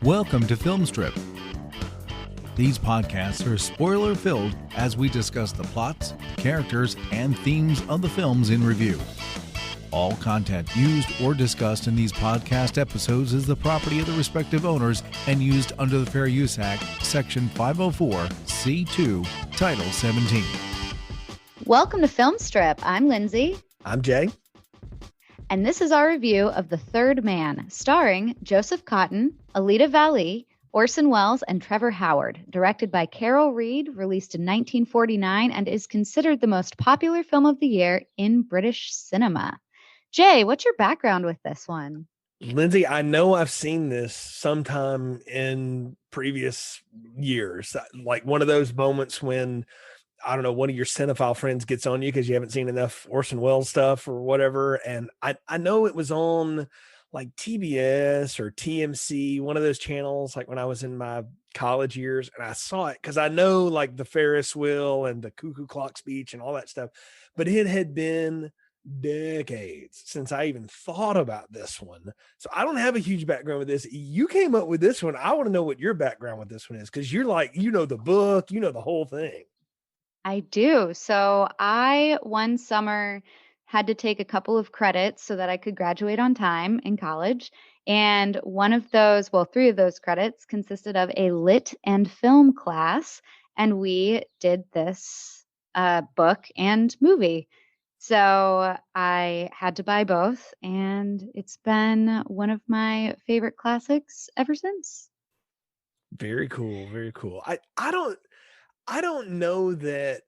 Welcome to Film Strip. These podcasts are spoiler-filled as we discuss the plots, characters, and themes of the films in review. All content used or discussed in these podcast episodes is the property of the respective owners and used under the Fair Use Act, Section 504, C2, Title 17. Welcome to Film Strip. I'm Lindsay. I'm Jay. And this is our review of The Third Man, starring Joseph Cotten, Alida Valli, Orson Welles, and Trevor Howard, directed by Carol Reed, released in 1949, and is considered the most popular film of the year in British cinema. Jay, what's your background with this one? Lindsay, I know I've seen this sometime in previous years, like one of those moments when, I don't know, one of your cinephile friends gets on you because you haven't seen enough Orson Welles stuff or whatever. And I know it was on like TBS or TMC, one of those channels, like when I was in my college years, and I saw it because I know like the Ferris wheel and the cuckoo clock speech and all that stuff, but it had been decades since I even thought about this one. So I don't have a huge background with this. You came up with this one. I want to know what your background with this one is, because you're like, you know the book, you know the whole thing. I do. So I, one summer, had to take a couple of credits so that I could graduate on time in college. And one of those, three of those credits consisted of a lit and film class. And we did this book and movie. So I had to buy both. And it's been one of my favorite classics ever since. Very cool. Very cool. I don't know that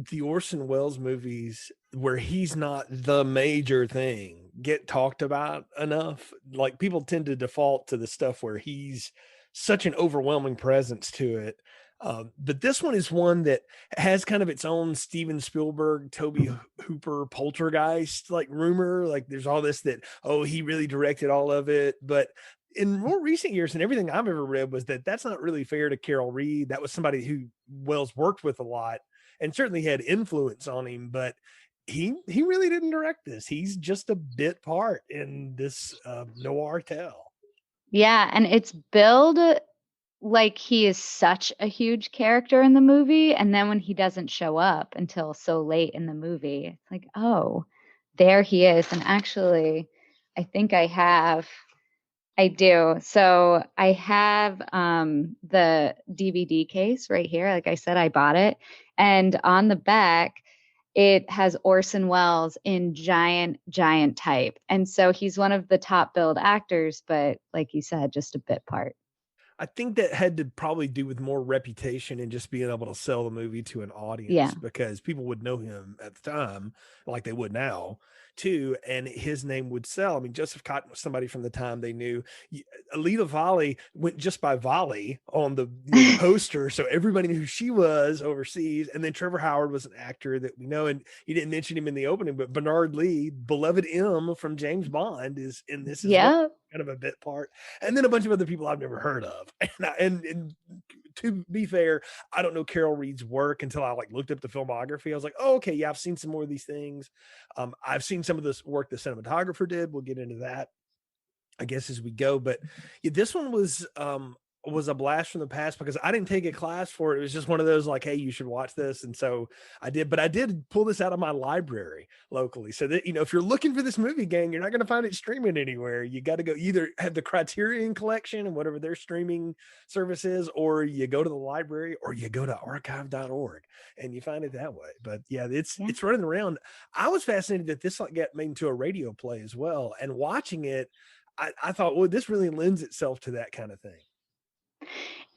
the Orson Welles movies where he's not the major thing get talked about enough. Like, people tend to default to the stuff where he's such an overwhelming presence to it. But this one is one that has kind of its own Steven Spielberg, Toby Hooper poltergeist like rumor. Like, there's all this that, oh, he really directed all of it. But in more recent years, and everything I've ever read was that that's not really fair to Carol Reed. That was somebody who Wells worked with a lot and certainly had influence on him, but he really didn't direct this. He's just a bit part in this noir tale. Yeah, and it's billed like he is such a huge character in the movie, and then when he doesn't show up until so late in the movie, it's like, oh, there he is. And actually, I think I do. So I have the DVD case right here. Like I said, I bought it. And on the back, it has Orson Welles in giant type. And so he's one of the top billed actors, but like you said, just a bit part. I think that had to probably do with more reputation and just being able to sell the movie to an audience, because people would know him at the time, like they would now too, and his name would sell. I mean, Joseph Cotten was somebody from the time they knew. Alida Valli went just by Valli on the poster, so everybody knew who she was overseas. And then Trevor Howard was an actor that we know, and you didn't mention him in the opening, but Bernard Lee, beloved M from James Bond, is in this as well, kind of a bit part. And then a bunch of other people I've never heard of. And to be fair, I don't know Carol Reed's work until I like looked up the filmography. I was like, oh, okay, yeah, I've seen some more of these things. I've seen some of this work the cinematographer did. We'll get into that, I guess, as we go. But yeah, this one was a blast from the past because I didn't take a class for it. It was just one of those like, hey, you should watch this. And so I did, but I did pull this out of my library locally. So that, if you're looking for this movie, gang, you're not going to find it streaming anywhere. You got to go either have the Criterion Collection and whatever their streaming service is, or you go to the library, or you go to archive.org and you find it that way. But yeah, it's running around. I was fascinated that this like got made into a radio play as well. And watching it, I thought, well, this really lends itself to that kind of thing.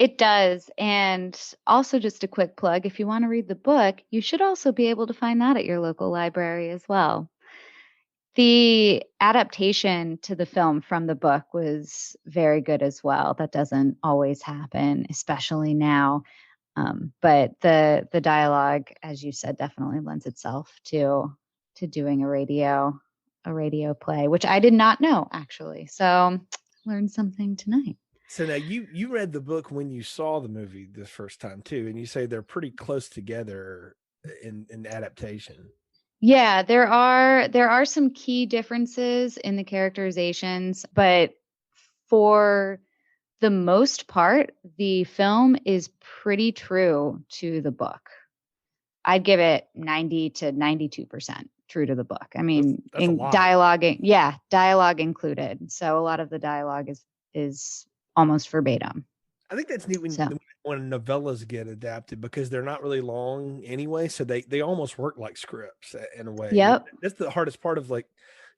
It does. And also, just a quick plug, if you want to read the book, you should also be able to find that at your local library as well. The adaptation to the film from the book was very good as well. That doesn't always happen, especially now. But the dialogue, as you said, definitely lends itself to doing a radio play, which I did not know, actually. So learned something tonight. So now you read the book when you saw the movie the first time too, and you say they're pretty close together in adaptation. Yeah, there are some key differences in the characterizations, but for the most part, the film is pretty true to the book. I'd give it 90 to 92% true to the book. I mean, that's in dialogue included. So a lot of the dialogue is almost verbatim. I think that's neat when novellas get adapted because they're not really long anyway. So they almost work like scripts in a way. Yep. That's the hardest part of like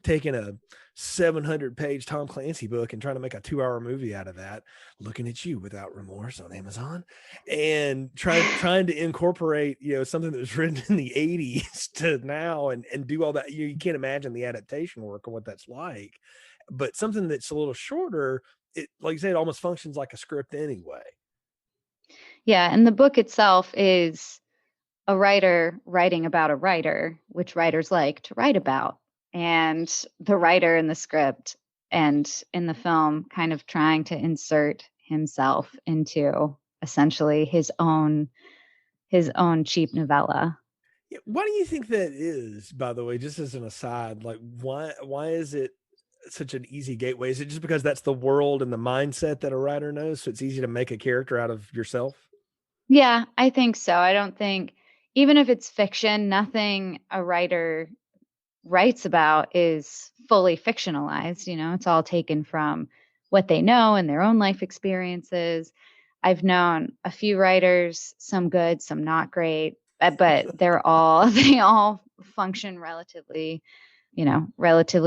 taking a 700-page Tom Clancy book and trying to make a 2-hour movie out of that. Looking at You Without Remorse on Amazon, and trying to incorporate, something that was written in the 80s to now and do all that. You can't imagine the adaptation work or what that's like. But something that's a little shorter, it, like you said, it almost functions like a script anyway. Yeah, and the book itself is a writer writing about a writer, which writers like to write about. And the writer in the script and in the film kind of trying to insert himself into essentially his own cheap novella. Why do you think that is, by the way, just as an aside? Like, why is it such an easy gateway? Is it just because that's the world and the mindset that a writer knows, so it's easy to make a character out of yourself? Yeah, I think so. I don't think, even if it's fiction, nothing a writer writes about is fully fictionalized. It's all taken from what they know and their own life experiences. I've known a few writers, some good, some not great, but they all function relatively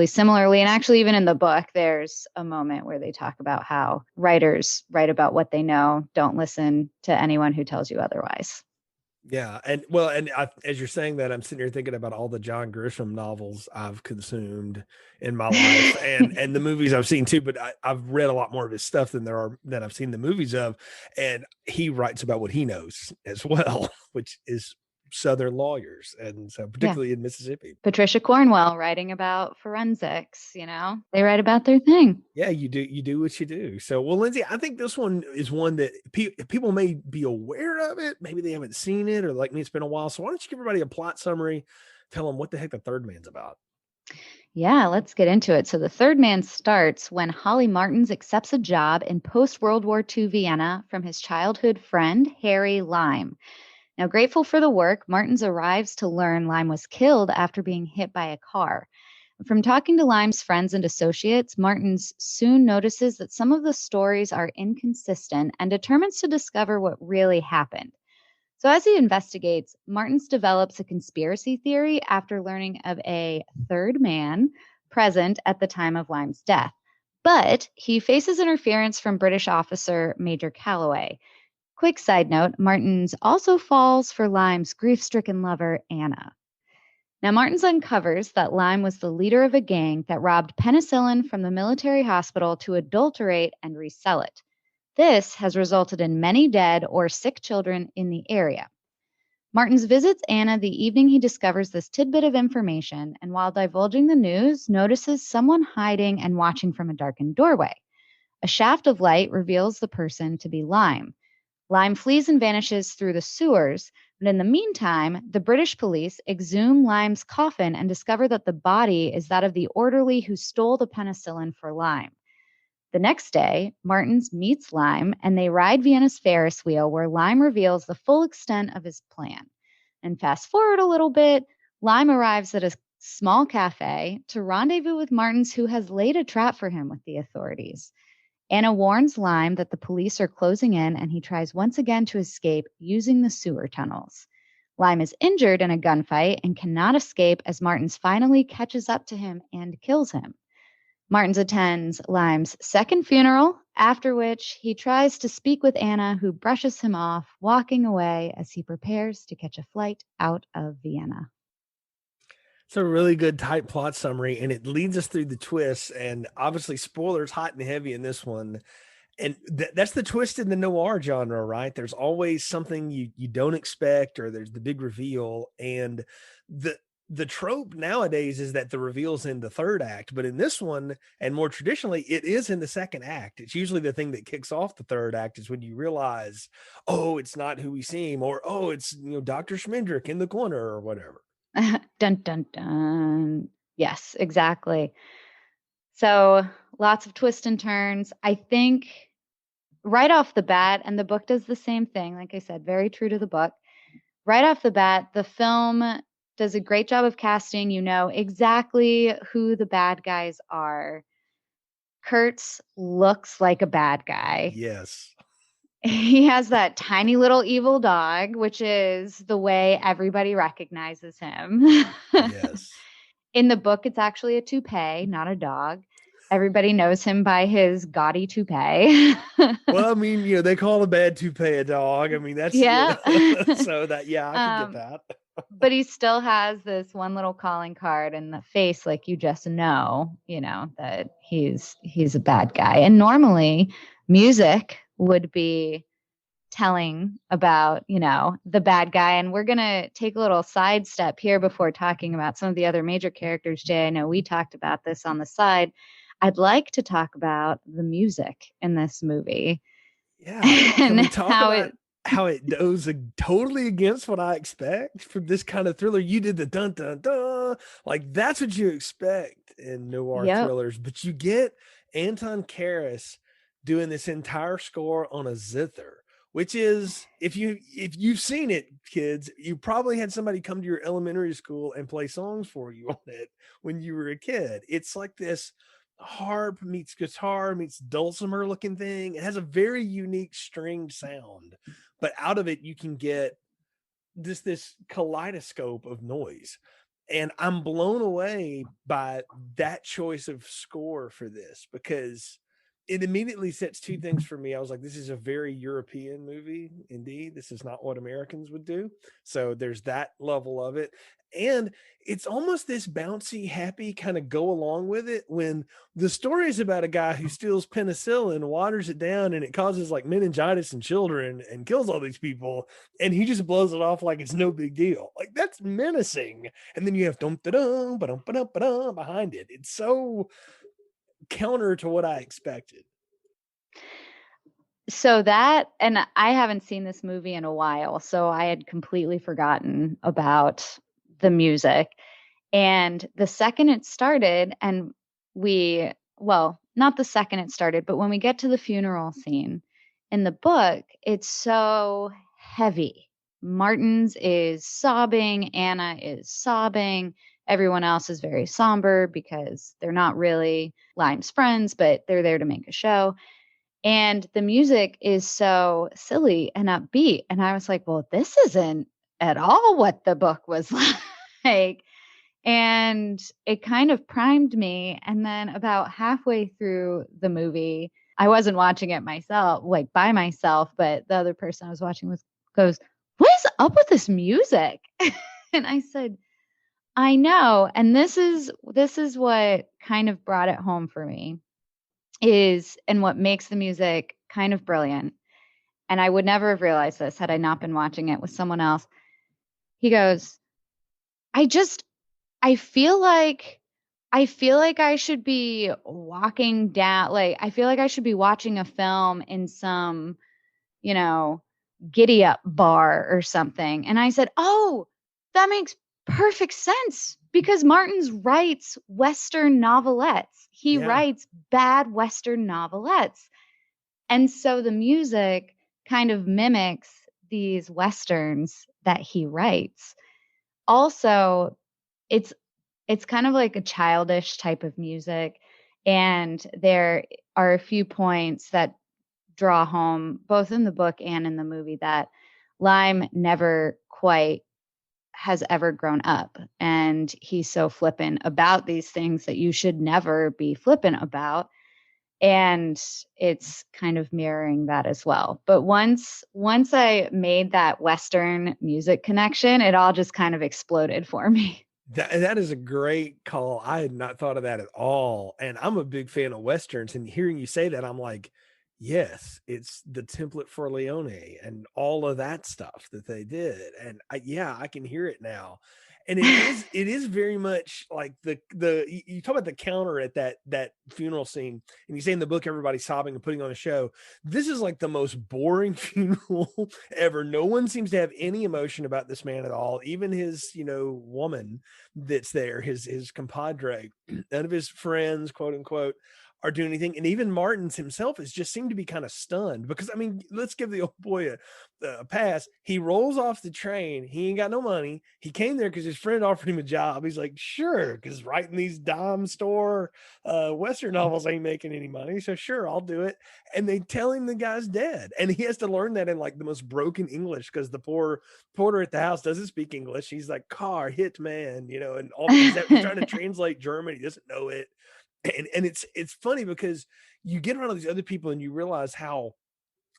similarly. And actually, even in the book, there's a moment where they talk about how writers write about what they know. Don't listen to anyone who tells you otherwise. Yeah. And as you're saying that, I'm sitting here thinking about all the John Grisham novels I've consumed in my life and the movies I've seen too, but I've read a lot more of his stuff than I've seen the movies of. And he writes about what he knows as well, which is Southern lawyers. And so particularly in Mississippi. Patricia Cornwell writing about forensics, they write about their thing. Yeah, you do what you do. So, well, Lindsey, I think this one is one that people may be aware of it. Maybe they haven't seen it, or like me, it's been a while. So why don't you give everybody a plot summary? Tell them what the heck the Third Man's about. Yeah, let's get into it. So the Third Man starts when Holly Martins accepts a job in post-World War II Vienna from his childhood friend, Harry Lime. Now, grateful for the work, Martins arrives to learn Lime was killed after being hit by a car. From talking to Lime's friends and associates, Martins soon notices that some of the stories are inconsistent and determines to discover what really happened. So as he investigates, Martins develops a conspiracy theory after learning of a third man present at the time of Lime's death. But he faces interference from British officer Major Calloway. Quick side note, Martins also falls for Lime's grief-stricken lover, Anna. Now, Martins uncovers that Lime was the leader of a gang that robbed penicillin from the military hospital to adulterate and resell it. This has resulted in many dead or sick children in the area. Martins visits Anna the evening he discovers this tidbit of information, and while divulging the news, notices someone hiding and watching from a darkened doorway. A shaft of light reveals the person to be Lime. Lime flees and vanishes through the sewers, but in the meantime, the British police exhume Lime's coffin and discover that the body is that of the orderly who stole the penicillin for Lime. The next day, Martins meets Lime, and they ride Vienna's Ferris wheel, where Lime reveals the full extent of his plan. And fast forward a little bit, Lime arrives at a small cafe to rendezvous with Martins, who has laid a trap for him with the authorities. Anna warns Lime that the police are closing in, and he tries once again to escape using the sewer tunnels. Lime is injured in a gunfight and cannot escape as Martins finally catches up to him and kills him. Martins attends Lime's second funeral, after which he tries to speak with Anna, who brushes him off, walking away as he prepares to catch a flight out of Vienna. It's a really good tight plot summary, and it leads us through the twists, and obviously spoilers hot and heavy in this one. And that's the twist in the noir genre, right? There's always something you don't expect, or there's the big reveal. And the trope nowadays is that the reveal's in the third act, but in this one, and more traditionally, it is in the second act. It's usually the thing that kicks off the third act is when you realize, oh, it's not who we seem, or oh, it's Dr. Schmendrick in the corner or whatever. Dun, dun, dun. Yes, exactly. So lots of twists and turns. I think right off the bat, and the book does the same thing, like I said, very true to the book. Right off the bat, the film does a great job of casting. You know exactly who the bad guys are. Kurtz looks like a bad guy. Yes. He has that tiny little evil dog, which is the way everybody recognizes him. Yes. In the book, it's actually a toupee, not a dog. Everybody knows him by his gaudy toupee. Well, I mean, they call a bad toupee a dog. I mean, that's, yeah. So that, yeah, I can get that. But he still has this one little calling card in the face, like you just know, that he's a bad guy. And normally music would be telling about, the bad guy. And we're going to take a little sidestep here before talking about some of the other major characters, Jay. I know we talked about this on the side. I'd like to talk about the music in this movie. Yeah. Can we talk about how it goes totally against what I expect from this kind of thriller? You did the dun dun dun, like that's what you expect in noir thrillers, but you get Anton Karas doing this entire score on a zither, which is, if you've seen it, kids, you probably had somebody come to your elementary school and play songs for you on it when you were a kid. It's like this harp meets guitar meets dulcimer looking thing. It has a very unique stringed sound, but out of it you can get this kaleidoscope of noise. And I'm blown away by that choice of score for this, because it immediately sets two things for me. I was like, this is a very European movie. Indeed, this is not what Americans would do. So there's that level of it. And it's almost this bouncy, happy kind of go along with it, when the story is about a guy who steals penicillin, waters it down, and it causes like meningitis in children and kills all these people. And he just blows it off like it's no big deal. Like, that's menacing. And then you have dum da dum ba dum ba dum ba dum behind it. It's so counter to what I expected. So that, and I haven't seen this movie in a while, so I had completely forgotten about the music. And the second it started, and not the second it started, but when we get to the funeral scene in the book, it's so heavy. Martin's is sobbing, Anna is sobbing, everyone else is very somber because they're not really Lime's friends, but they're there to make a show. And the music is so silly and upbeat. And I was like, well, this isn't at all what the book was like. And it kind of primed me. And then about halfway through the movie, I wasn't watching it myself, like by myself, but the other person I was watching with goes, what is up with this music? And I said, I know. And this is what kind of brought it home for me, and what makes the music kind of brilliant. And I would never have realized this had I not been watching it with someone else. He goes, I feel like I should be walking down, like, I feel like I should be watching a film in some, giddy up bar or something. And I said, oh, that makes perfect sense, because Martin's writes Western novelettes. He writes bad Western novelettes. And so the music kind of mimics these Westerns that he writes. Also, it's kind of like a childish type of music. And there are a few points that draw home, both in the book and in the movie, that Lime never quite has ever grown up. And he's so flippant about these things that you should never be flippant about. And it's kind of mirroring that as well. But once I made that Western music connection, it all just kind of exploded for me. That is a great call. I had not thought of that at all. And I'm a big fan of Westerns, and hearing you say that, I'm like, yes, it's the template for Leone and all of that stuff that they did. And I can hear it now. And it is very much like you talk about the counter at that funeral scene, and you say in the book, everybody's sobbing and putting on a show. This is like the most boring funeral ever. No one seems to have any emotion about this man at all. Even his, woman that's there, his compadre, none of his friends, quote unquote, are doing anything. And even Martins himself has just seemed to be kind of stunned because, I mean, let's give the old boy a pass. He rolls off the train. He ain't got no money. He came there because his friend offered him a job. He's like, sure, because writing these dime store Western novels ain't making any money. So sure, I'll do it. And they tell him the guy's dead. And he has to learn that in like the most broken English because the poor porter at the house doesn't speak English. He's like, car hit man, you know, and all he's trying to translate German. He doesn't know it. And it's funny because you get around all these other people and you realize how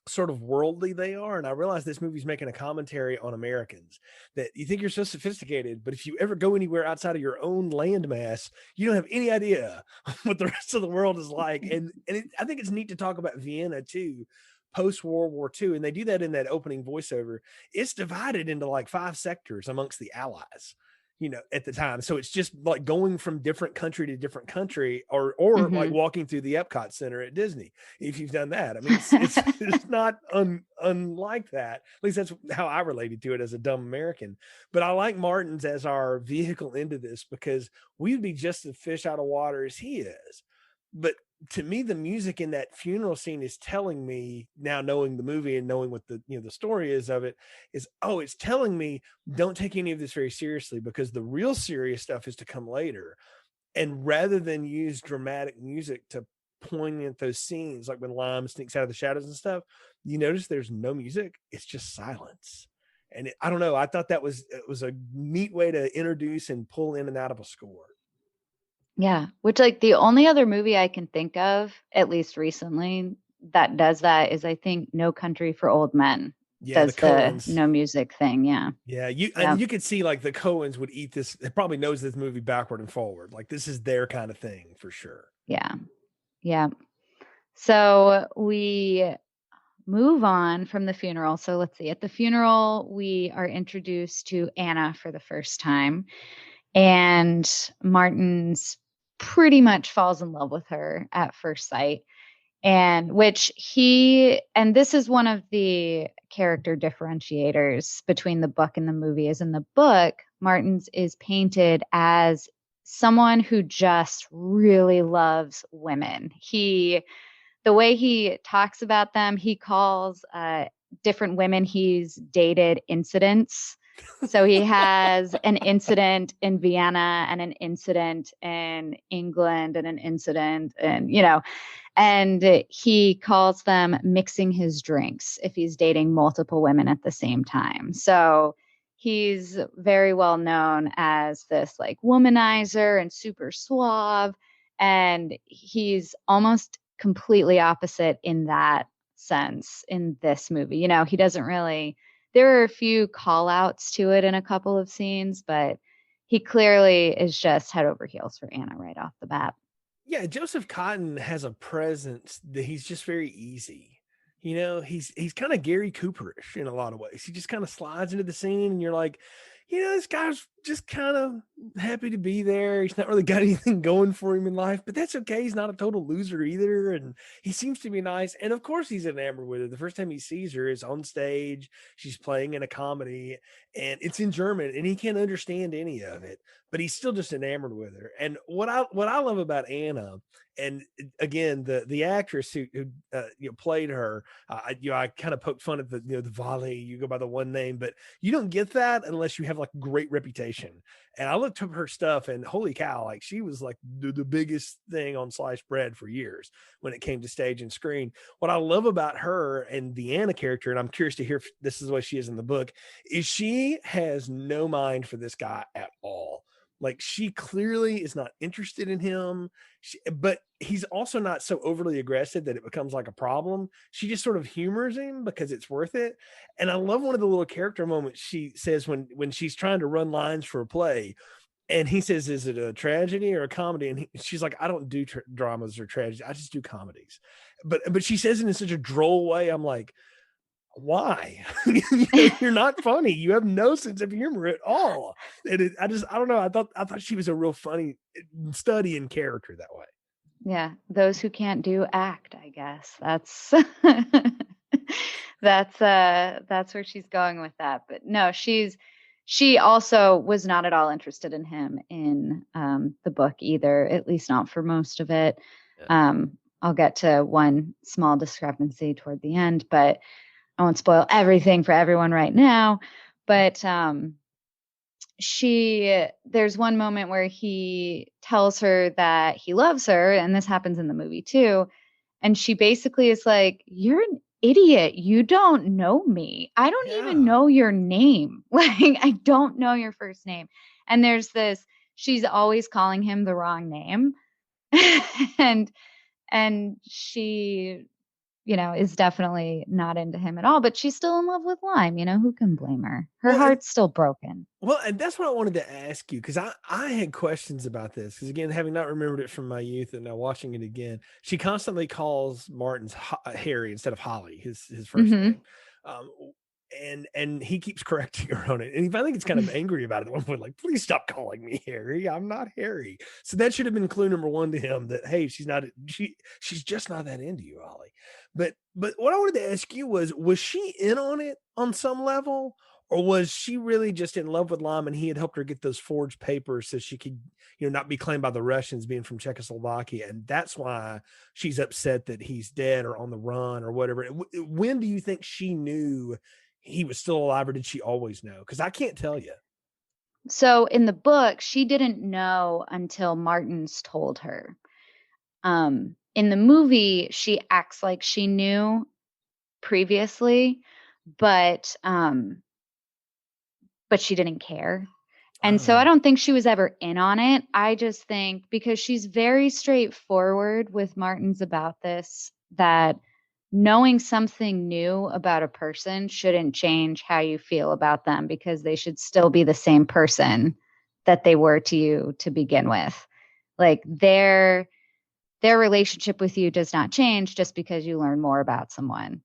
sort of worldly they are. And I realize this movie's making a commentary on Americans, that you think you're so sophisticated, but if you ever go anywhere outside of your own landmass, you don't have any idea what the rest of the world is like. And I think it's neat to talk about Vienna too, post World War II. And they do that in that opening voiceover. It's divided into like 5 sectors amongst the Allies, you know, at the time. So it's just like going from different country to different country, or like walking through the Epcot Center at Disney. If you've done that, I mean, it's not unlike that. At least that's how I related to it as a dumb American. But I like Martins as our vehicle into this because we would be just as fish out of water as he is. But to me, the music in that funeral scene is telling me, now knowing the movie and knowing what the, you know, the story is of it, is, oh, it's telling me don't take any of this very seriously because the real serious stuff is to come later. And rather than use dramatic music to point at those scenes, like when Lime sneaks out of the shadows and stuff, you notice there's no music. It's just silence. And I don't know. I thought it was a neat way to introduce and pull in and out of a score. Yeah, which like the only other movie I can think of, at least recently, that does that is I think No Country for Old Men. Yeah, does the no music thing. Yeah. Yeah, and you could see like the Coens would eat this. It probably knows this movie backward and forward. Like this is their kind of thing for sure. Yeah. Yeah. So we move on from the funeral. So let's see. At the funeral, we are introduced to Anna for the first time. And Martin's pretty much falls in love with her at first sight. And this is one of the character differentiators between the book and the movie, is in the book, Martins is painted as someone who just really loves women. The way he talks about them, he calls different women he's dated incidents. So he has an incident in Vienna and an incident in England and an incident and he calls them mixing his drinks if he's dating multiple women at the same time. So he's very well known as this like womanizer and super suave. And he's almost completely opposite in that sense in this movie. You know, he doesn't really, there are a few call outs to it in a couple of scenes, but he clearly is just head over heels for Anna right off the bat. Yeah, Joseph Cotton has a presence that he's just very easy. You know, he's kind of Gary Cooperish in a lot of ways. He just kind of slides into the scene and you're like, you know, this guy's just kind of happy to be there. He's not really got anything going for him in life, but that's okay. He's not a total loser either. And he seems to be nice. And of course he's enamored with her. The first time he sees her is on stage. She's playing in a comedy and it's in German and he can't understand any of it, but he's still just enamored with her. And what I love about Anna, and again, the actress who played her, I kind of poked fun at the Valley. You go by the one name, but you don't get that unless you have like great reputation. And I looked up her stuff, and holy cow, like she was like the biggest thing on sliced bread for years when it came to stage and screen. What I love about her and the Anna character, and I'm curious to hear if this is the way she is in the book, is she has no mind for this guy at all. Like she clearly is not interested in him, but he's also not so overly aggressive that it becomes like a problem. She just sort of humors him because it's worth it. And I love one of the little character moments she says when she's trying to run lines for a play. And he says, is it a tragedy or a comedy? And she's like, I don't do dramas or tragedies. I just do comedies. But she says it in such a droll way. I'm like, why? You're not funny. You have no sense of humor at all. And I don't know. I thought she was a real funny study in character that way. Yeah, those who can't do act, I guess. That's that's where she's going with that. But no, she also was not at all interested in him in the book either, at least not for most of it. Yeah. I'll get to one small discrepancy toward the end, but I won't spoil everything for everyone right now. But there's one moment where he tells her that he loves her, and this happens in the movie too. And she basically is like, "You're an idiot. You don't know me. I don't even know your name. Like, I don't know your first name." And there's this, she's always calling him the wrong name. and she, is definitely not into him at all, but she's still in love with Lime. Who can blame her? Her heart's still broken. Well, and that's what I wanted to ask you, because I had questions about this. Because again, having not remembered it from my youth and now watching it again, she constantly calls Martin's Harry instead of Holly, his first name. And he keeps correcting her on it. And he finally gets kind of angry about it at one point, like, please stop calling me Harry. I'm not Harry. So that should have been clue number one to him, that, hey, she's just not that into you, Holly. But what I wanted to ask you was she in on it on some level? Or was she really just in love with Lime and he had helped her get those forged papers so she could, not be claimed by the Russians being from Czechoslovakia? And that's why she's upset that he's dead or on the run or whatever. When do you think she knew he was still alive, or did she always know? Because I can't tell you. So in the book, she didn't know until Martin's told her. In the movie, she acts like she knew previously, but she didn't care. And so I don't think she was ever in on it. I just think because she's very straightforward with Martin's about this, that knowing something new about a person shouldn't change how you feel about them, because they should still be the same person that they were to you to begin with. Like their relationship with you does not change just because you learn more about someone.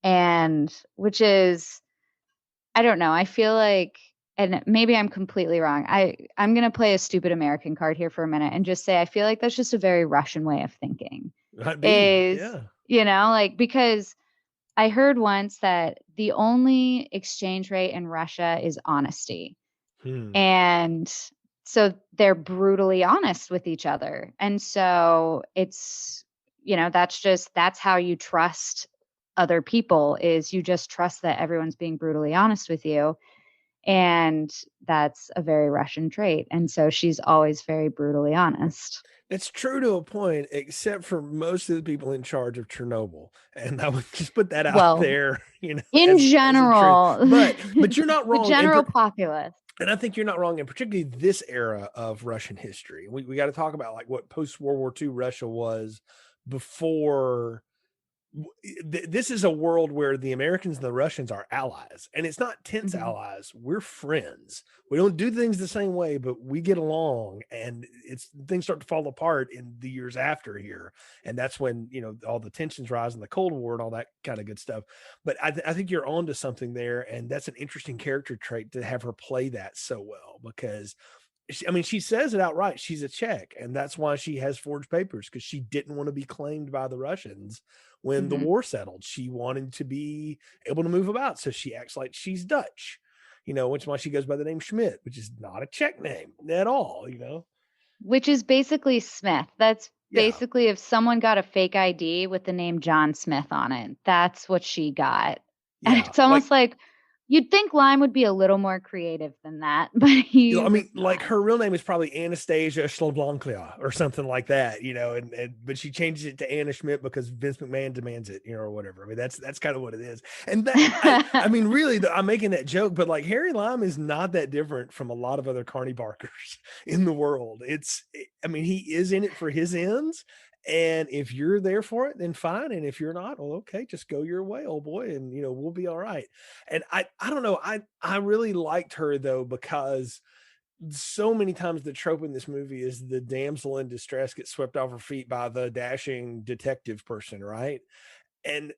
And which is, I don't know, I feel like, and maybe I'm completely wrong, I'm going to play a stupid American card here for a minute and just say I feel like that's just a very Russian way of thinking. Because I heard once that the only exchange rate in Russia is honesty. And so they're brutally honest with each other. And so it's, that's how you trust other people, is you just trust that everyone's being brutally honest with you. And that's a very Russian trait. And so she's always very brutally honest. It's true to a point, except for most of the people in charge of Chernobyl. And I would just put that out there, in general. But you're not wrong. The general populace. And I think you're not wrong, and particularly this era of Russian history. We got to talk about like what post-World War II Russia was before. This is a world where the Americans and the Russians are allies, and it's not tense allies. We're friends. We don't do things the same way, but we get along, and things start to fall apart in the years after here. And that's when, all the tensions rise in the Cold War and all that kind of good stuff. But I think you're onto something there. And that's an interesting character trait to have her play that so well, because she says it outright. She's a Czech, and that's why she has forged papers, because she didn't want to be claimed by the Russians when the war settled. She wanted to be able to move about, so she acts like she's Dutch, which is why she goes by the name Schmidt, which is not a Czech name at all, Which is basically Smith. That's basically if someone got a fake ID with the name John Smith on it, that's what she got. Yeah, and it's almost like you'd think Lime would be a little more creative than that, but like her real name is probably Anastasia Sloblanklia or something like that, but she changes it to Anna Schmidt because Vince McMahon demands it, or whatever. That's kind of what it is. And that, really, I'm making that joke, but like Harry Lime is not that different from a lot of other Carney Barkers in the world. He is in it for his ends. And if you're there for it, then fine. And if you're not, well, okay, just go your way, old boy, and we'll be all right. And I don't know. I really liked her though, because so many times the trope in this movie is the damsel in distress gets swept off her feet by the dashing detective person, right? And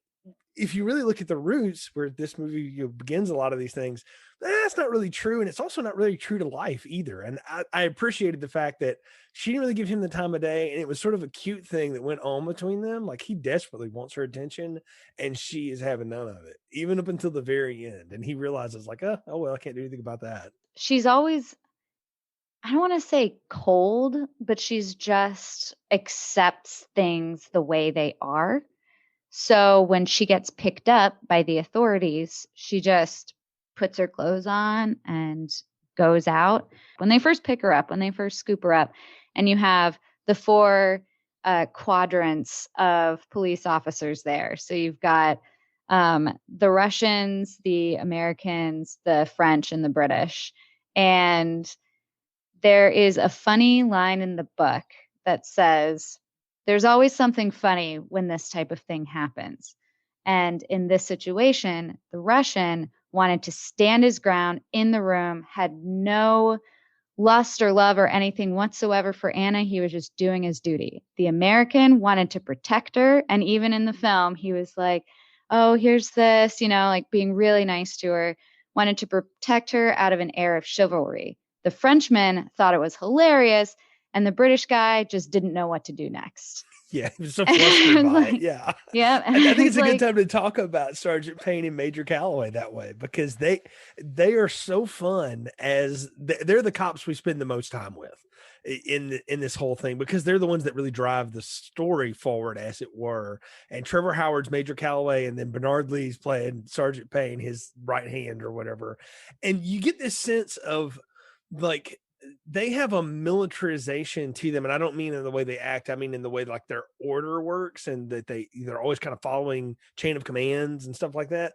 if you really look at the roots where this movie begins a lot of these things, that's not really true. And it's also not really true to life either. And I appreciated the fact that she didn't really give him the time of day. And it was sort of a cute thing that went on between them. Like he desperately wants her attention and she is having none of it, even up until the very end. And he realizes like, oh well, I can't do anything about that. She's always I don't want to say cold, but she's just accepts things the way they are. So when she gets picked up by the authorities, she just puts her clothes on and goes out. When they first pick her up, when they first scoop her up, and you have the four quadrants of police officers there. So you've got the Russians, the Americans, the French, and the British. And there is a funny line in the book that says, there's always something funny when this type of thing happens. And in this situation, the Russian wanted to stand his ground in the room, had no lust or love or anything whatsoever for Anna. He was just doing his duty. The American wanted to protect her. And even in the film, he was like, oh, here's this, like being really nice to her, wanted to protect her out of an air of chivalry. The Frenchman thought it was hilarious, and the British guy just didn't know what to do next. Yeah, he was so flustered by it. Yeah. Yeah. I think it's a good time to talk about Sergeant Payne and Major Calloway that way, because they are so fun as they're the cops we spend the most time with in this whole thing, because they're the ones that really drive the story forward, as it were. And Trevor Howard's Major Calloway, and then Bernard Lee's playing Sergeant Payne, his right hand or whatever. And you get this sense of like, they have a militarization to them, and I don't mean in the way they act. I mean in the way like their order works, and that they're always kind of following chain of commands and stuff like that.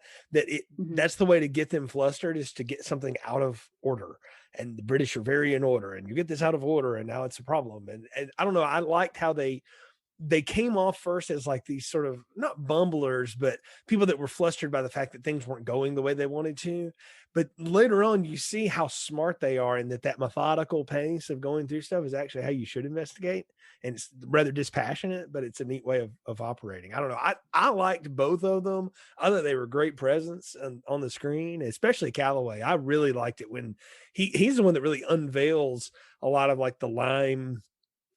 That's the way to get them flustered, is to get something out of order. And the British are very in order, and you get this out of order, and now it's a problem. And I don't know. I liked how they came off first as like these sort of not bumblers, but people that were flustered by the fact that things weren't going the way they wanted to. But later on, you see how smart they are, and that methodical pace of going through stuff is actually how you should investigate. And it's rather dispassionate, but it's a neat way of operating. I don't know. I liked both of them. I thought they were great presence on the screen, especially Calloway. I really liked it when he's the one that really unveils a lot of like the Lime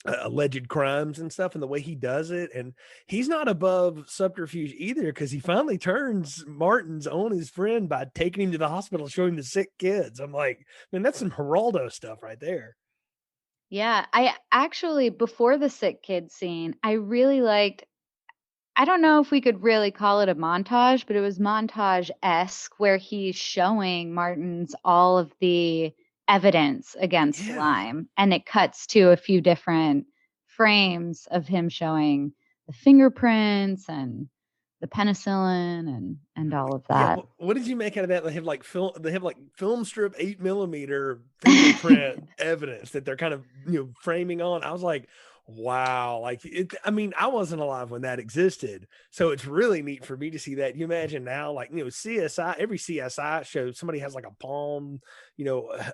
alleged crimes and stuff, and the way he does it. And he's not above subterfuge either, because he finally turns Martin's on his friend by taking him to the hospital, showing the sick kids. I'm like, man, that's some Geraldo stuff right there. Yeah, I actually, before the sick kid scene, I really liked, I don't know if we could really call it a montage, but it was montage-esque, where he's showing Martin's all of the evidence against Lyme, and it cuts to a few different frames of him showing the fingerprints and the penicillin and all of that. Yeah, what did you make out of that? They have like film strip 8mm fingerprint evidence that they're kind of framing on. I was like, wow, like it. I mean, I wasn't alive when that existed, so it's really neat for me to see that. You imagine now, like CSI, every CSI show, somebody has like a palm,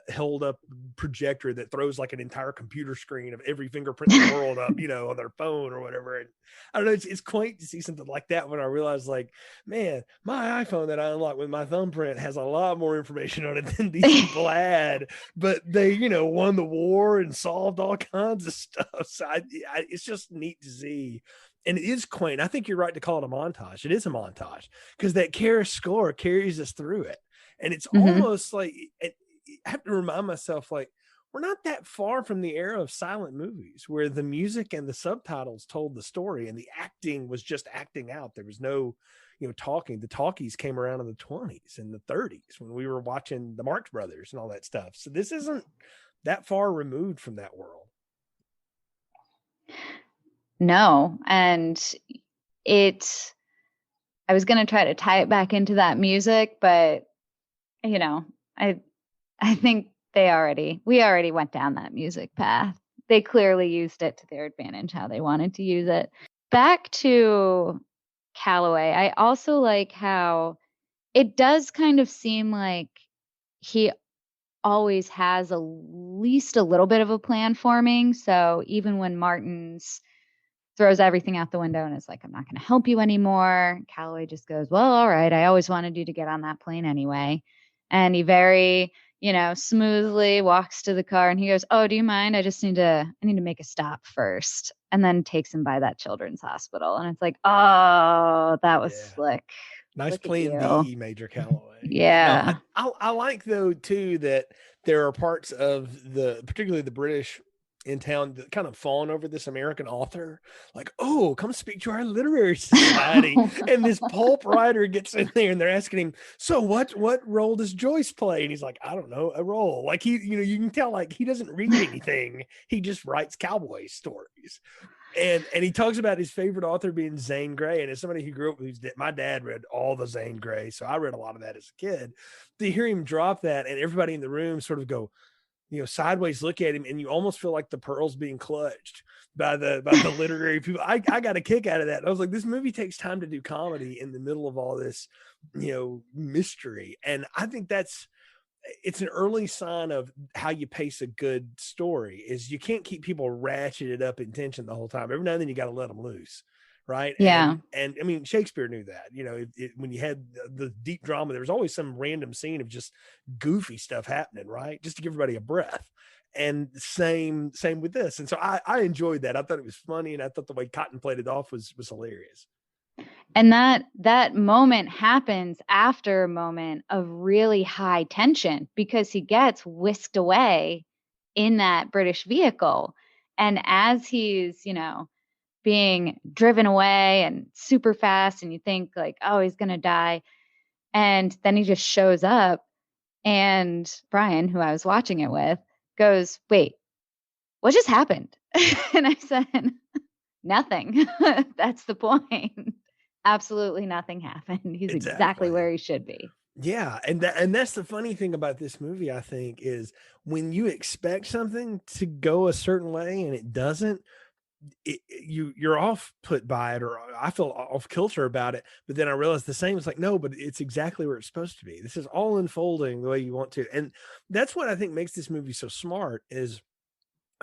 held up projector that throws like an entire computer screen of every fingerprint in the world up, on their phone or whatever. And I don't know, it's quaint to see something like that when I realized, like, man, my iPhone that I unlocked with my thumbprint has a lot more information on it than these people had. But they, won the war and solved all kinds of stuff. So it's just neat to see. And it is quaint. I think you're right to call it a montage. It is a montage, because that Karis score carries us through it. And it's almost like, I have to remind myself, like, we're not that far from the era of silent movies where the music and the subtitles told the story and the acting was just acting out. There was no, talking. The talkies came around in the 20s and the 30s when we were watching the Marx Brothers and all that stuff. So this isn't that far removed from that world. No. And I was going to try to tie it back into that music, but I think we already went down that music path. They clearly used it to their advantage, how they wanted to use it. Back to Calloway, I also like how it does kind of seem like he always has at least a little bit of a plan forming. So even when Martin's throws everything out the window and is like, I'm not going to help you anymore, Calloway just goes, well, all right, I always wanted you to get on that plane anyway. And he very, smoothly walks to the car, and he goes, oh, do you mind? I need to make a stop first. And then takes him by that children's hospital. And it's like, oh, that was slick. Nice Look at plan you. B, Major Calloway. Yeah. No, I like though too that there are parts of particularly the British in town that kind of fawn over this American author, like, oh, come speak to our literary society. And this pulp writer gets in there and they're asking him, so what role does Joyce play? And he's like, I don't know, a role. Like you can tell like he doesn't read anything. He just writes cowboy stories. And he talks about his favorite author being Zane Grey. And as somebody who grew up with my dad read all the Zane Grey, so I read a lot of that as a kid. To hear him drop that and everybody in the room sort of go, sideways look at him, and you almost feel like the pearls being clutched by the literary people. I got a kick out of that. I was like, this movie takes time to do comedy in the middle of all this, mystery. And I think it's an early sign of how you pace a good story is you can't keep people ratcheted up in tension the whole time. Every now and then you got to let them loose. Right. Yeah. And I mean, Shakespeare knew that, when you had the deep drama, there was always some random scene of just goofy stuff happening, right? Just to give everybody a breath. And same with this. And so I enjoyed that. I thought it was funny. And I thought the way Cotton played it off was hilarious. And that moment happens after a moment of really high tension because he gets whisked away in that British vehicle. And as he's, being driven away and super fast, and you think like, oh, he's going to die. And then he just shows up, and Brian, who I was watching it with, goes, wait, what just happened? And I said, nothing. That's the point. Absolutely nothing happened. He's exactly where he should be. Yeah. And that's the funny thing about this movie, I think, is when you expect something to go a certain way and it doesn't, you're off put by it, or I feel off kilter about it. But then I realized the same. It's like, no, but it's exactly where it's supposed to be. This is all unfolding the way you want to. And that's what I think makes this movie so smart is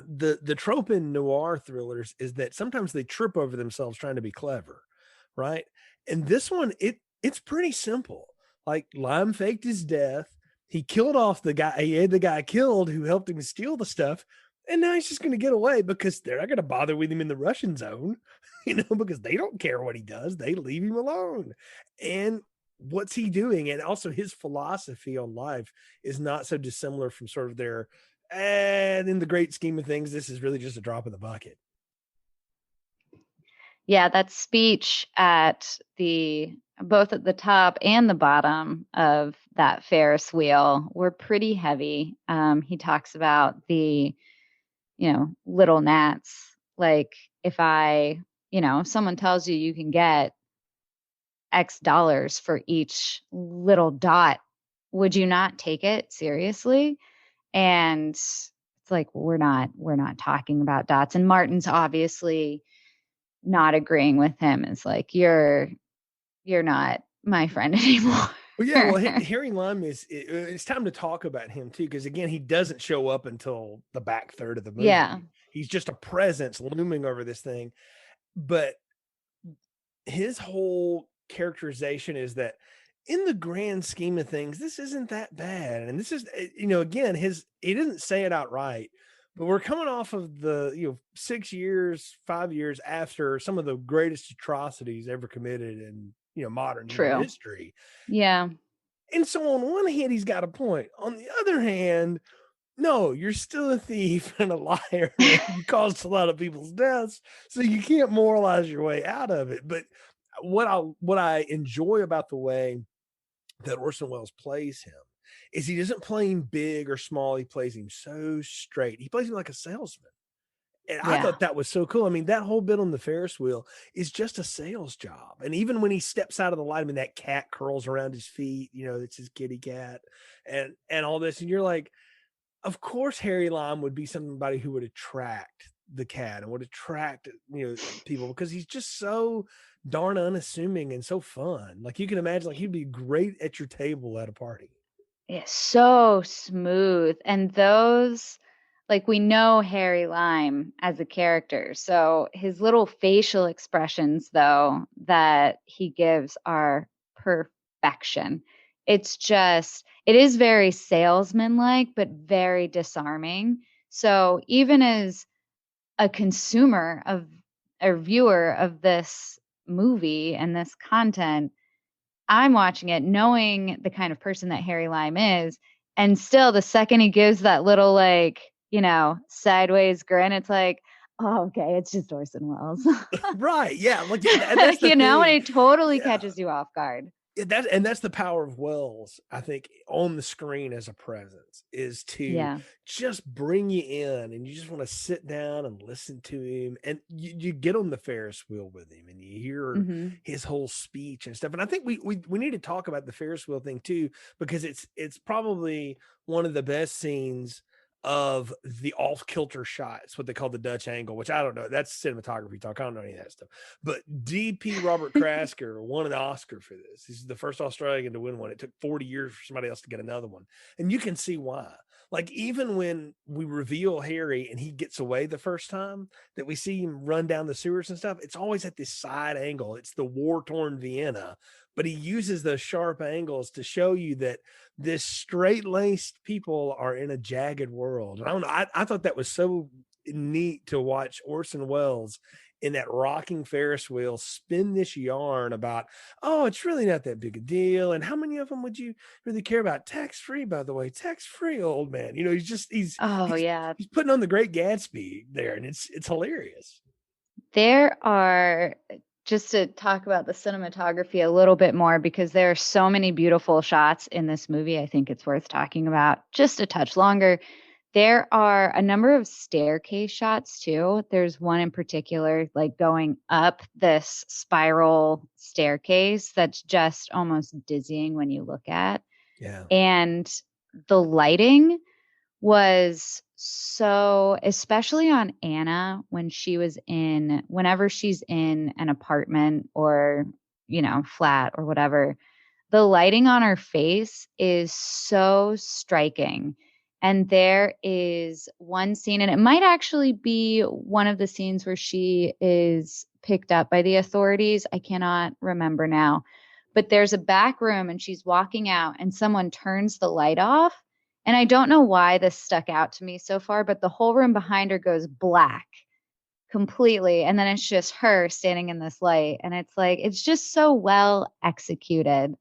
the trope in noir thrillers is that sometimes they trip over themselves trying to be clever. Right. And this one, it's pretty simple. Like Lime faked his death. He killed off the guy. He had the guy killed who helped him steal the stuff. And now he's just going to get away because they're not going to bother with him in the Russian zone, because they don't care what he does. They leave him alone. And what's he doing? And also his philosophy on life is not so dissimilar from sort of their, and in the great scheme of things, this is really just a drop in the bucket. Yeah, that speech at both at the top and the bottom of that Ferris wheel were pretty heavy. He talks about the little gnats. Like if someone tells you can get X dollars for each little dot, would you not take it seriously? And it's like, we're not talking about dots. And Martin's obviously not agreeing with him. It's like, you're not my friend anymore. Well, yeah, Harry Lime it's time to talk about him too, because again, he doesn't show up until the back third of the movie. Yeah. He's just a presence looming over this thing. But his whole characterization is that in the grand scheme of things, this isn't that bad. And this is, again, he didn't say it outright, but we're coming off of the, 5 years after some of the greatest atrocities ever committed in, modern human history. Yeah. And so on one hand, he's got a point. On the other hand, no, you're still a thief and a liar. You caused a lot of people's deaths, so you can't moralize your way out of it. But what I enjoy about the way that Orson Welles plays him is he doesn't play him big or small. He plays him so straight. He plays him like a salesman. And I thought that was so cool. I mean, that whole bit on the Ferris wheel is just a sales job. And even when he steps out of the light, I mean, that cat curls around his feet, it's his kitty cat and all this. And you're like, of course, Harry Lime would be somebody who would attract the cat and would attract, people, because he's just so darn unassuming and so fun. Like you can imagine, like he'd be great at your table at a party. Yeah, so smooth. And those, like, we know Harry Lime as a character. So his little facial expressions, though, that he gives are perfection. It is very salesman-like, but very disarming. So even as a consumer of a viewer of this movie and this content, I'm watching it knowing the kind of person that Harry Lime is. And still, the second he gives that little, like, sideways grin, it's like, oh, okay, it's just Orson Welles. Right. Yeah. Like, that's the thing. And it totally catches you off guard. That's the power of Wells, I think, on the screen as a presence, is to just bring you in, and you just want to sit down and listen to him, and you get on the Ferris wheel with him, and you hear his whole speech and stuff. And I think we need to talk about the Ferris wheel thing too, because it's probably one of the best scenes of the off-kilter shots, what they call the Dutch angle, which I don't know. That's cinematography talk. I don't know any of that stuff. But DP Robert Krasker won an Oscar for this. He's the first Australian to win one. It took 40 years for somebody else to get another one. And you can see why. Like, even when we reveal Harry and he gets away the first time, that we see him run down the sewers and stuff, it's always at this side angle. It's the war-torn Vienna. But he uses those sharp angles to show you that this straight-laced people are in a jagged world. And I don't know. I thought that was so neat to watch Orson Welles in that rocking Ferris wheel spin this yarn about, oh, it's really not that big a deal. And how many of them would you really care about? Tax-free, by the way, tax-free, old man. He's putting on the Great Gatsby there, and it's hilarious. There are, just to talk about the cinematography a little bit more, because there are so many beautiful shots in this movie, I think it's worth talking about just a touch longer. There are a number of staircase shots too. There's one in particular, like going up this spiral staircase that's just almost dizzying when you look at. Yeah. And the lighting was so, especially on Anna, whenever she's in an apartment or, flat or whatever, the lighting on her face is so striking. And there is one scene, and it might actually be one of the scenes where she is picked up by the authorities. I cannot remember now, but there's a back room and she's walking out and someone turns the light off. And I don't know why this stuck out to me so far, but the whole room behind her goes black completely. And then it's just her standing in this light. And it's like, it's just so well executed.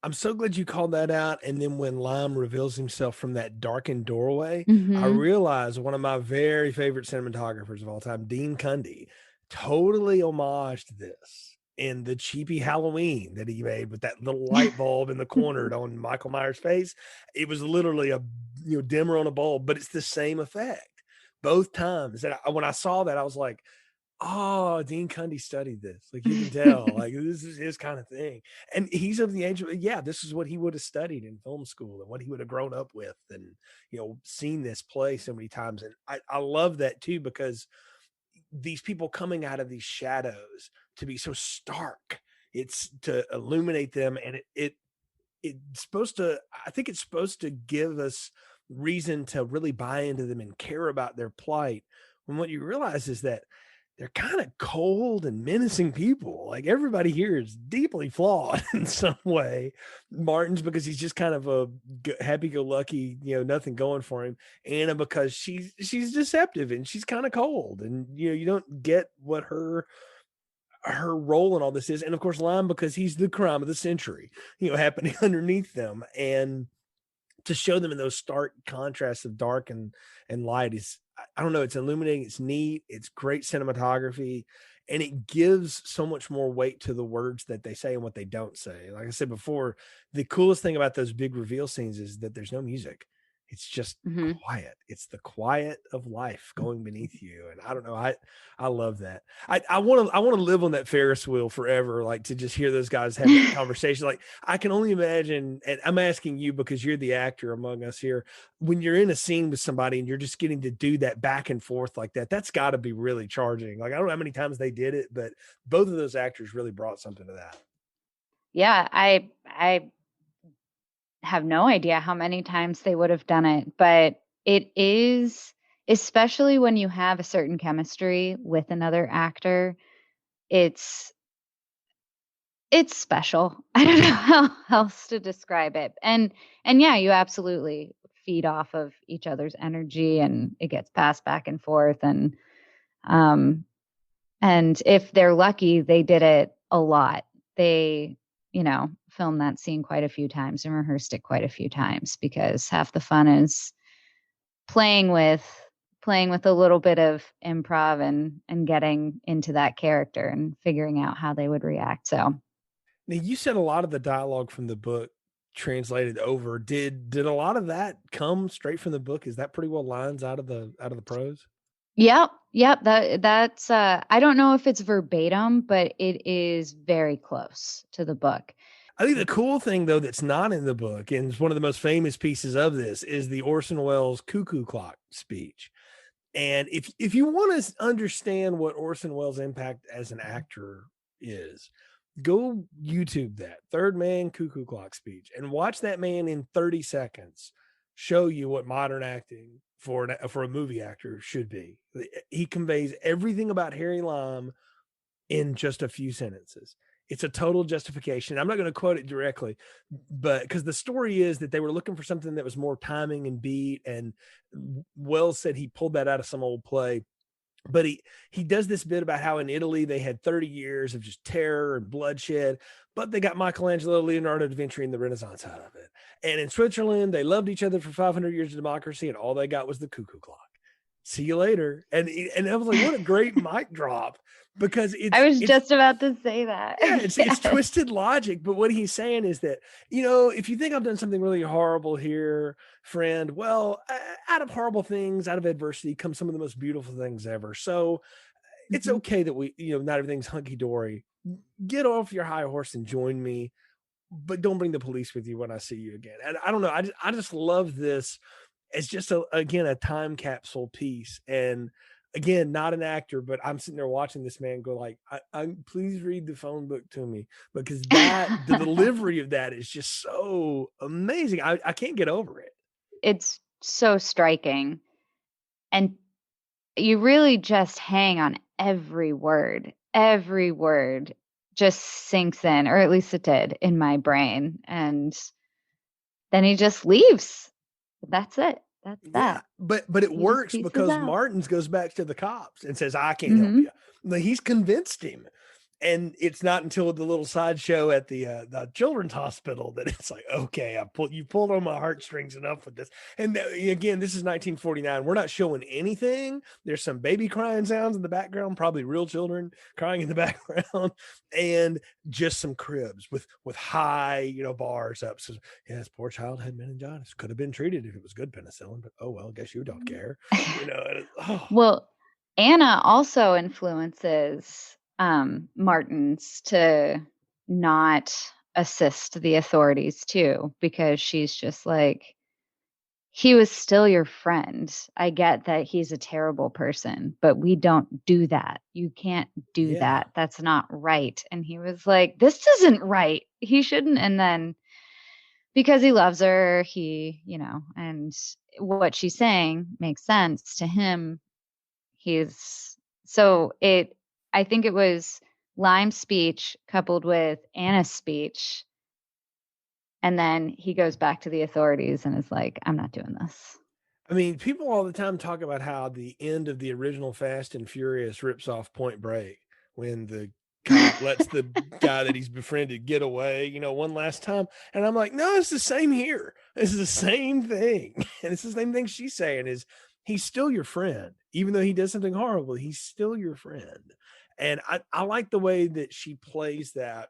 I'm so glad you called that out. And then when Lime reveals himself from that darkened doorway, I realized one of my very favorite cinematographers of all time, Dean Cundy, totally homaged this in the cheapy Halloween that he made with that little light bulb in the corner on Michael Myers' face. It was literally a dimmer on a bulb, but it's the same effect both times. And when I saw that, I was like, oh, Dean Cundy studied this. Like, you can tell, like, this is his kind of thing. And he's of the age of, this is what he would have studied in film school and what he would have grown up with and, seen this play so many times. And I love that too, because these people coming out of these shadows to be so stark, it's to illuminate them. And it's supposed to, I think it's supposed to give us reason to really buy into them and care about their plight. When what you realize is that they're kind of cold and menacing people. Like, everybody here is deeply flawed in some way. Martin's because he's just kind of a happy-go-lucky, nothing going for him. Anna because she's deceptive and she's kind of cold, and you don't get what her role in all this is. And of course, Lime because he's the crime of the century, happening underneath them, and to show them in those stark contrasts of dark and light is, I don't know, it's illuminating, it's neat, it's great cinematography, and it gives so much more weight to the words that they say and what they don't say. Like I said before, the coolest thing about those big reveal scenes is that there's no music. It's just quiet. It's the quiet of life going beneath you. And I don't know. I love that. I want to live on that Ferris wheel forever. Like, to just hear those guys have that conversation. Like, I can only imagine, and I'm asking you because you're the actor among us here, when you're in a scene with somebody and you're just getting to do that back and forth like that, that's got to be really charging. Like, I don't know how many times they did it, but both of those actors really brought something to that. Yeah. I have no idea how many times they would have done it, but it is, especially when you have a certain chemistry with another actor, it's special. I don't know how else to describe it. And yeah, you absolutely feed off of each other's energy and it gets passed back and forth. And if they're lucky, they did it a lot. They filmed that scene quite a few times and rehearsed it quite a few times, because half the fun is playing with a little bit of improv and getting into that character and figuring out how they would react. So now, you said a lot of the dialogue from the book translated over. Did a lot of that come straight from the book? Is that pretty well lines out of the prose? Yep. That's I don't know if it's verbatim, but it is very close to the book. I think the cool thing, though, that's not in the book, and it's one of the most famous pieces of this, is the Orson Welles cuckoo clock speech. And if you want to understand what Orson Welles' impact as an actor is, go YouTube that Third Man Cuckoo Clock speech and watch that man in 30 seconds show you what modern acting for a movie actor should be. He conveys everything about Harry Lime in just a few sentences. It's a total justification. I'm not going to quote it directly, but because the story is that they were looking for something that was more timing and beat, and Wells said he pulled that out of some old play. But he does this bit about how in Italy they had 30 years of just terror and bloodshed, but they got Michelangelo, Leonardo da Vinci, and the Renaissance out of it. And in Switzerland, they loved each other for 500 years of democracy, and all they got was the cuckoo clock. See you later. And I was like, what a great mic drop, because I was just about to say that. Yeah, it's twisted logic. But what he's saying is that, if you think I've done something really horrible here, friend, well, out of horrible things, out of adversity, come some of the most beautiful things ever. So it's okay that we, not everything's hunky dory. Get off your high horse and join me, but don't bring the police with you when I see you again. And I don't know. I just love this. It's just a time capsule piece. And again, not an actor, but I'm sitting there watching this man go like, I please read the phone book to me, because the delivery of that is just so amazing. I can't get over it. It's so striking. And you really just hang on every word. Every word just sinks in, or at least it did in my brain. And then he just leaves. That's it. That's that. But it works because Martins goes back to the cops and says, I can't help you. He's convinced him. And it's not until the little sideshow at the children's hospital that it's like, okay, you pulled on my heartstrings enough with this. And again, this is 1949. We're not showing anything. There's some baby crying sounds in the background, probably real children crying in the background, and just some cribs with high, bars up. So yeah, this poor child had meningitis. Could have been treated if it was good penicillin, but oh well, guess you don't care. Well, Anna also influences Martins to not assist the authorities too, because she's just like, he was still your friend. I get that he's a terrible person, but we don't do that. You can't do that. That's not right. And he was like, this isn't right. He shouldn't. And then because he loves her, and what she's saying makes sense to him. I think it was Lime's speech coupled with Anna's speech. And then he goes back to the authorities and is like, I'm not doing this. I mean, people all the time talk about how the end of the original Fast and Furious rips off Point Break when the cop lets the guy that he's befriended get away, one last time. And I'm like, no, it's the same here. It's the same thing. And it's the same thing she's saying is, he's still your friend. Even though he does something horrible, he's still your friend. And I like the way that she plays that.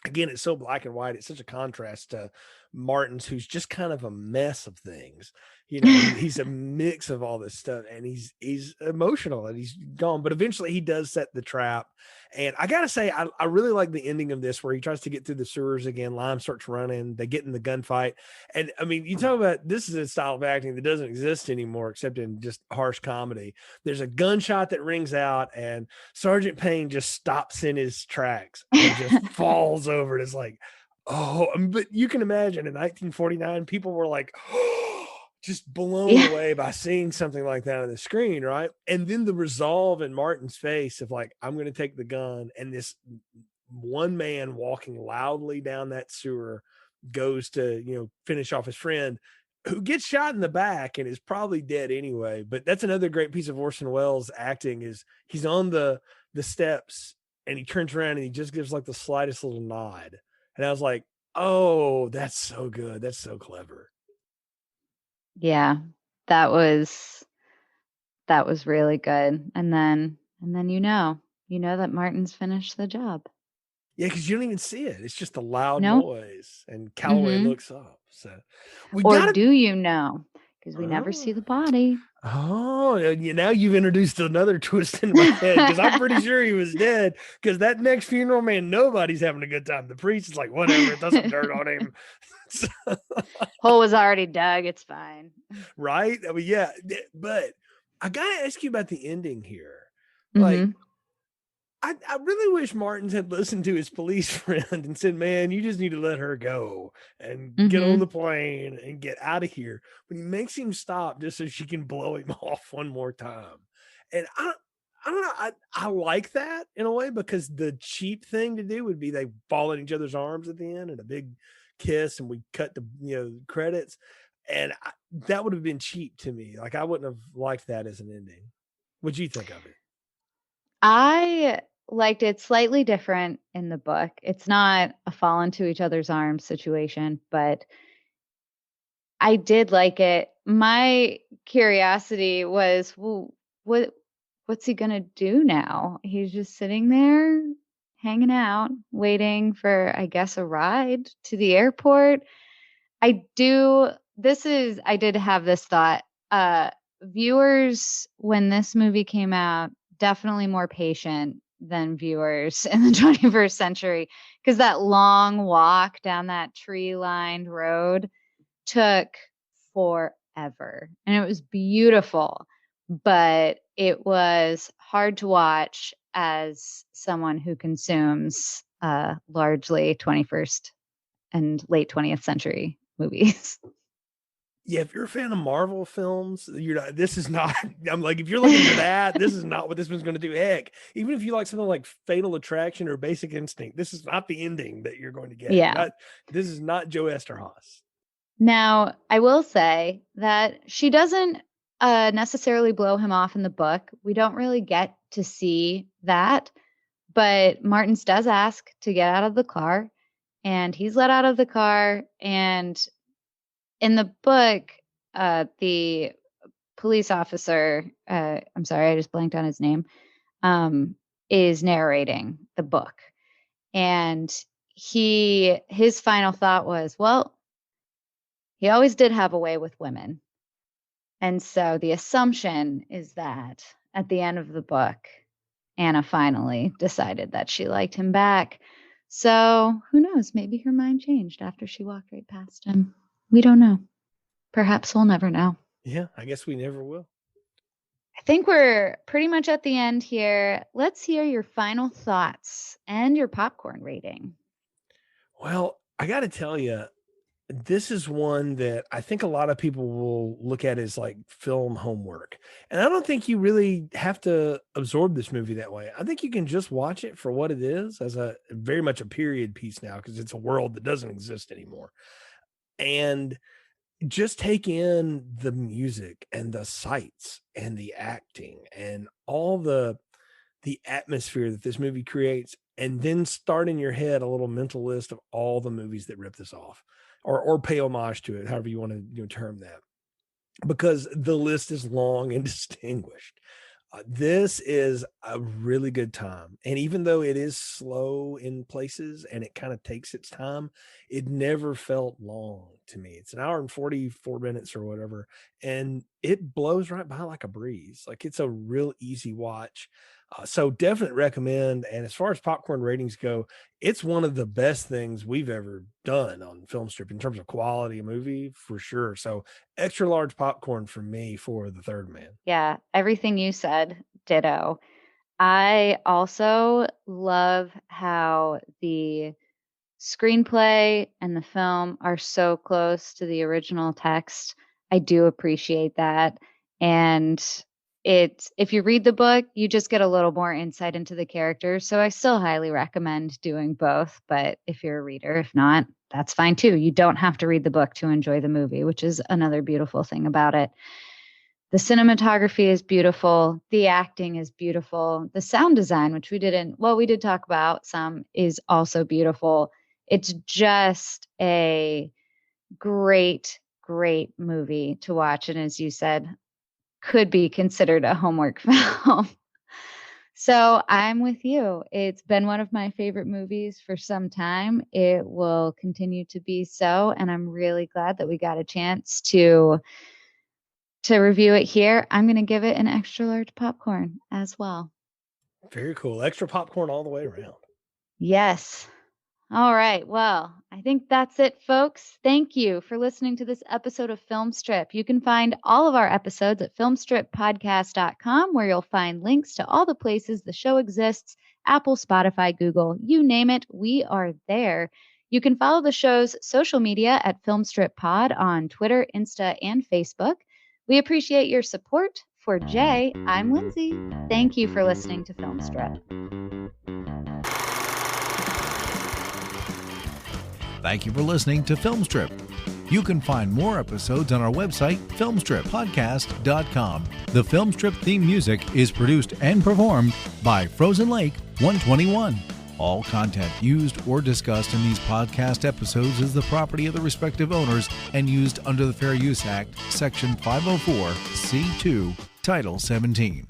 Again, it's so black and white. It's such a contrast to Martins, who's just kind of a mess of things. He's a mix of all this stuff, and he's emotional and he's gone. But eventually he does set the trap. And I got to say, I really like the ending of this, where he tries to get through the sewers again. Lime starts running. They get in the gunfight. And I mean, you talk about, this is a style of acting that doesn't exist anymore, except in just harsh comedy. There's a gunshot that rings out, and Sergeant Payne just stops in his tracks and just falls over. And it's like, oh, but you can imagine in 1949, people were like, just blown away by seeing something like that on the screen, right? And then the resolve in Martin's face of like, I'm going to take the gun, and this one man walking loudly down that sewer goes to, finish off his friend, who gets shot in the back and is probably dead anyway. But that's another great piece of Orson Welles acting, is he's on the steps and he turns around and he just gives like the slightest little nod And I was like, oh, that's so good. That's so clever. Yeah, that was really good. And then you know that Martin's finished the job. Yeah, because you don't even see it. It's just a loud Nope. noise, and Calloway looks up. So we Or got do you know? Because we never see the body. Oh, now you've introduced another twist in my head, because I'm pretty sure he was dead. Because that next funeral, man, nobody's having a good time. The priest is like, whatever, throw some dirt on him. Hole was already dug. It's fine. Right? I mean, yeah. But I got to ask you about the ending here. Mm-hmm. Like, I really wish Martins had listened to his police friend and said, man, you just need to let her go and get on the plane and get out of here. But he makes him stop just so she can blow him off one more time. And I don't know. I like that in a way, because the cheap thing to do would be they fall in each other's arms at the end and a big kiss, and we cut the credits. And that would have been cheap to me. Like, I wouldn't have liked that as an ending. What'd you think of it? I liked it slightly different in the book. It's not a fall into each other's arms situation, but I did like it. My curiosity was, well, what's he gonna do now? He's just sitting there hanging out, waiting for, I guess, a ride to the airport. I did have this thought. Viewers, when this movie came out, definitely more patient than viewers in the 21st century, because that long walk down that tree-lined road took forever. And it was beautiful, but it was hard to watch as someone who consumes largely 21st and late 20th century movies. Yeah, if you're a fan of Marvel films, you're not. This is not. I'm like, if you're looking for that, this is not what this one's going to do. Heck, even if you like something like Fatal Attraction or Basic Instinct, this is not the ending that you're going to get. Yeah. This is not Joe Esterhaus. Now, I will say that she doesn't necessarily blow him off in the book. We don't really get to see that, but Martins does ask to get out of the car, and he's let out of the car. And in the book, the police officer, I'm sorry, I just blanked on his name, is narrating the book. And his final thought was, well, he always did have a way with women. And so the assumption is that at the end of the book, Anna finally decided that she liked him back. So who knows? Maybe her mind changed after she walked right past him. We don't know. Perhaps we'll never know. Yeah, I guess we never will. I think we're pretty much at the end here. Let's hear your final thoughts and your popcorn rating. Well, I got to tell you, this is one that I think a lot of people will look at as like film homework. And I don't think you really have to absorb this movie that way. I think you can just watch it for what it is, as a very much a period piece now, because it's a world that doesn't exist anymore. And just take in the music and the sights and the acting and all the atmosphere that this movie creates, and then start in your head a little mental list of all the movies that rip this off, or pay homage to it, however you want to term that, because the list is long and distinguished. This is a really good time. And even though it is slow in places and it kind of takes its time, it never felt long to me. It's an hour and 44 minutes or whatever, and it blows right by like a breeze. Like, it's a real easy watch. So definitely recommend. And as far as popcorn ratings go, it's one of the best things we've ever done on Film Strip in terms of quality of movie, for sure. So extra large popcorn for me for The Third Man. Yeah, everything you said, ditto. I also love how the screenplay and the film are so close to the original text. I do appreciate that. And if you read the book, you just get a little more insight into the characters. So I still highly recommend doing both. But if you're a reader, if not, that's fine too. You don't have to read the book to enjoy the movie, which is another beautiful thing about it. The cinematography is beautiful. The acting is beautiful. The sound design, which we did talk about some, is also beautiful. It's just a great movie to watch. And as you said, could be considered a homework film. So I'm with you. It's been one of my favorite movies for some time. It will continue to be so. And I'm really glad that we got a chance to review it here. I'm going to give it an extra large popcorn as well. Very cool. Extra popcorn all the way around. Yes. All right. Well, I think that's it, folks. Thank you for listening to this episode of Film Strip. You can find all of our episodes at filmstrippodcast.com, where you'll find links to all the places the show exists: Apple, Spotify, Google, you name it, we are there. You can follow the show's social media at Filmstrip Pod on Twitter, Insta, and Facebook. We appreciate your support. For Jay, I'm Lindsay. Thank you for listening to Film Strip. Thank you for listening to Film Strip. You can find more episodes on our website, filmstrippodcast.com. The Film Strip theme music is produced and performed by Frozen Lake 121. All content used or discussed in these podcast episodes is the property of the respective owners and used under the Fair Use Act, Section 504, C2, Title 17.